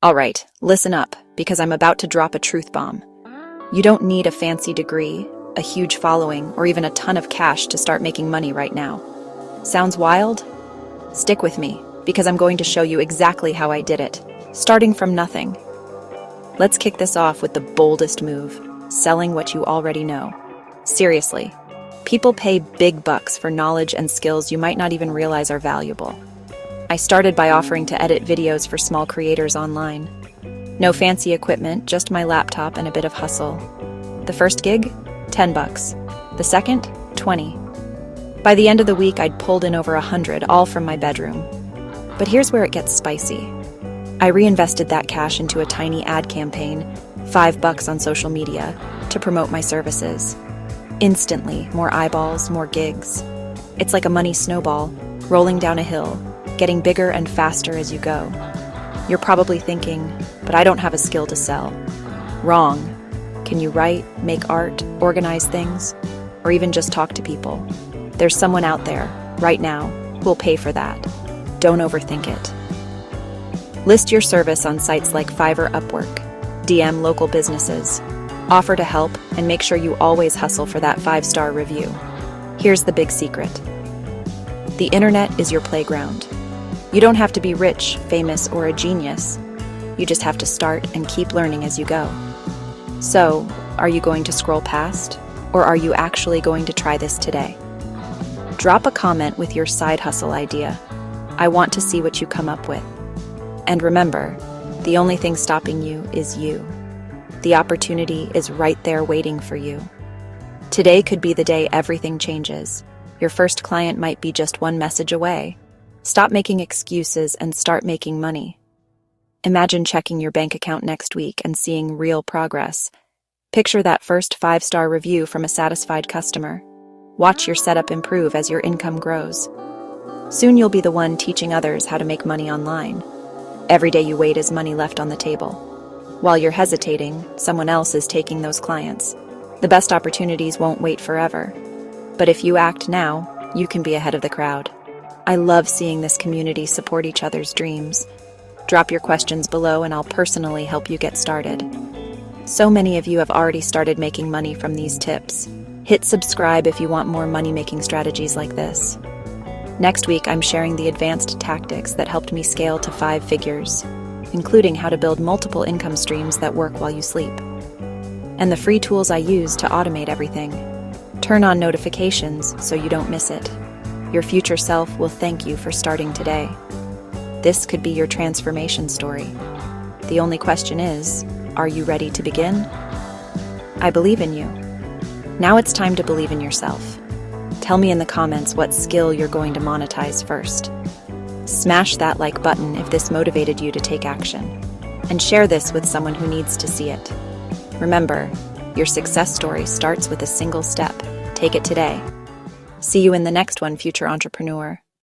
All right, listen up, because I'm about to drop a truth bomb. You don't need a fancy degree, a huge following, or even a ton of cash to start making money right now. Sounds wild? Stick with me, because I'm going to show you exactly how I did it, starting from nothing. Let's kick this off with the boldest move, selling what you already know. Seriously, people pay big bucks for knowledge and skills you might not even realize are valuable. I started by offering to edit videos for small creators online. No fancy equipment, just my laptop and a bit of hustle. The first gig? $10. The second? $20. By the end of the week, I'd pulled in over 100, all from my bedroom. But here's where it gets spicy. I reinvested that cash into a tiny ad campaign, $5 on social media, to promote my services. Instantly, more eyeballs, more gigs. It's like a money snowball, rolling down a hill, getting bigger and faster as you go. You're probably thinking, but I don't have a skill to sell. Wrong. Can you write, make art, organize things, or even just talk to people? There's someone out there, right now, who'll pay for that. Don't overthink it. List your service on sites like Fiverr, Upwork. DM local businesses. Offer to help, and make sure you always hustle for that 5-star review. Here's the big secret. The internet is your playground. You don't have to be rich, famous, or a genius. You just have to start and keep learning as you go. So, are you going to scroll past? Or are you actually going to try this today? Drop a comment with your side hustle idea. I want to see what you come up with. And remember, the only thing stopping you is you. The opportunity is right there waiting for you. Today could be the day everything changes. Your first client might be just one message away. Stop making excuses and start making money. Imagine checking your bank account next week and seeing real progress. Picture that first 5-star review from a satisfied customer. Watch your setup improve as your income grows. Soon you'll be the one teaching others how to make money online. Every day you wait is money left on the table. While you're hesitating, someone else is taking those clients. The best opportunities won't wait forever. But if you act now, you can be ahead of the crowd. I love seeing this community support each other's dreams. Drop your questions below and I'll personally help you get started. So many of you have already started making money from these tips. Hit subscribe if you want more money-making strategies like this. Next week, I'm sharing the advanced tactics that helped me scale to 5 figures, including how to build multiple income streams that work while you sleep. And the free tools I use to automate everything. Turn on notifications so you don't miss it. Your future self will thank you for starting today. This could be your transformation story. The only question is, are you ready to begin? I believe in you. Now it's time to believe in yourself. Tell me in the comments what skill you're going to monetize first. Smash that like button if this motivated you to take action. And share this with someone who needs to see it. Remember, your success story starts with a single step. Take it today. See you in the next one, future entrepreneur.